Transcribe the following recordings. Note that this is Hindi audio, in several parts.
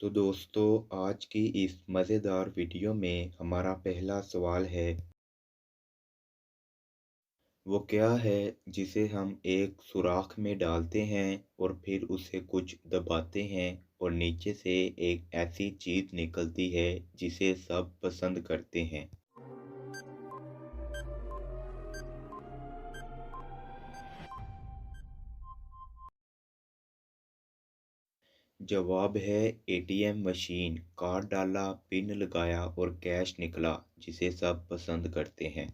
तो दोस्तों, आज की इस मज़ेदार वीडियो में हमारा पहला सवाल है। वो क्या है जिसे हम एक सुराख में डालते हैं और फिर उसे कुछ दबाते हैं और नीचे से एक ऐसी चीज़ निकलती है जिसे सब पसंद करते हैं। जवाब है एटीएम मशीन। कार्ड डाला, पिन लगाया और कैश निकला जिसे सब पसंद करते हैं।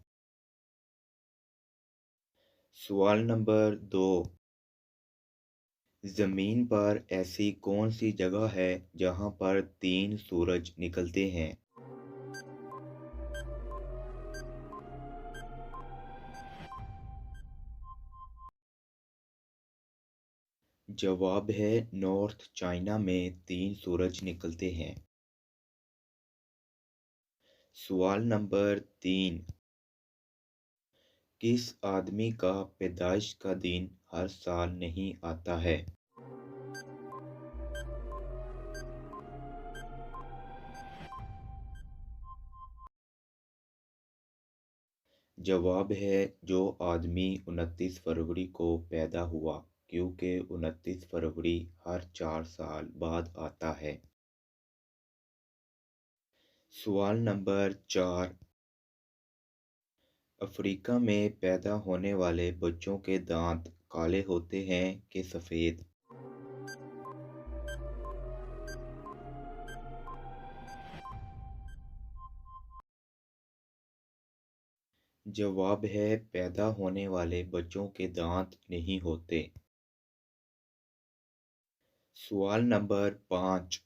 सवाल नंबर 2। ज़मीन पर ऐसी कौन-सी जगह है जहाँ पर 3 सूरज निकलते हैं? जवाब है नॉर्थ चाइना में 3 सूरज निकलते हैं। सवाल नंबर 3। किस आदमी का पैदाइश का दिन हर साल नहीं आता है? जवाब है जो आदमी 29 फरवरी को पैदा हुआ, क्योंकि 29 फरवरी हर 4 साल बाद आता है। सवाल नंबर 4। अफ्रीका में पैदा होने वाले बच्चों के दांत काले होते हैं कि सफ़ेद? जवाब है पैदा होने वाले बच्चों के दांत नहीं होते। सवाल नंबर 5।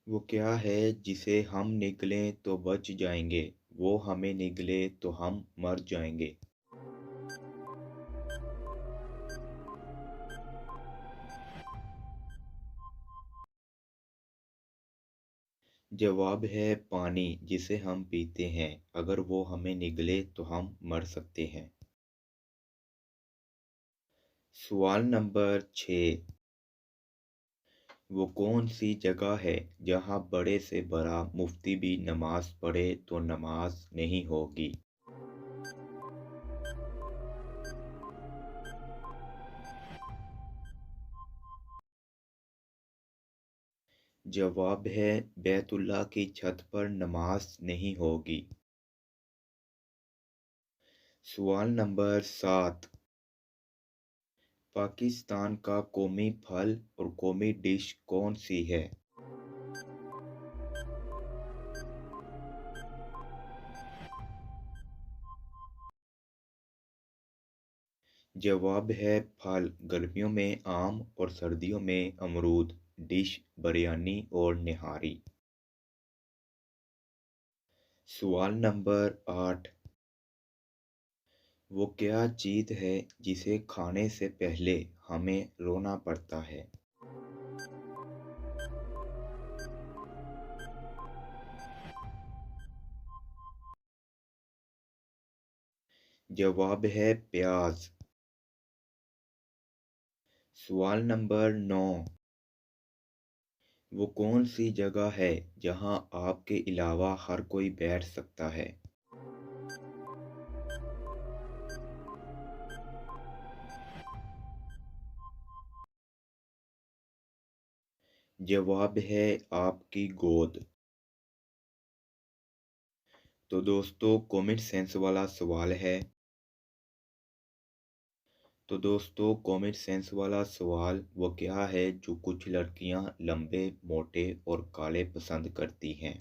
वो क्या है जिसे हम निगलें तो बच जाएंगे, वो हमें निगले तो हम मर जाएंगे? जवाब है पानी, जिसे हम पीते हैं। अगर वो हमें निगले तो हम मर सकते हैं। सवाल नंबर 6। वो कौन सी जगह है जहाँ बड़े से बड़ा मुफ्ती भी नमाज पढ़े तो नमाज नहीं होगी? जवाब है बैतुल्लाह की छत पर नमाज नहीं होगी। सवाल नंबर 7। पाकिस्तान का कौमी फल और कौमी डिश कौन सी है? जवाब है फल। गर्मियों में आम और सर्दियों में अमरूद। डिश बिरयानी और निहारी। सवाल नंबर 8। वो क्या चीज़ है जिसे खाने से पहले हमें रोना पड़ता है? जवाब है प्याज। सवाल नंबर 9। वो कौन सी जगह है जहाँ आपके अलावा हर कोई बैठ सकता है? जवाब है आपकी गोद। तो दोस्तों, कॉमन सेंस वाला सवाल है। कॉमन सेंस वाला सवाल वो क्या है जो कुछ लड़कियां लंबे, मोटे और काले पसंद करती हैं?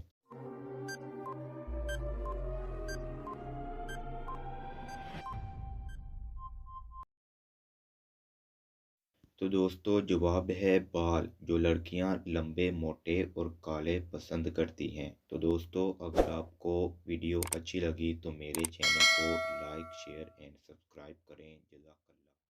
तो दोस्तों, जवाब है बाल, जो लड़कियां लंबे, मोटे और काले पसंद करती हैं। तो दोस्तों, अगर आपको वीडियो अच्छी लगी तो मेरे चैनल को लाइक, शेयर एंड सब्सक्राइब करें। जज़ाकल्लाह।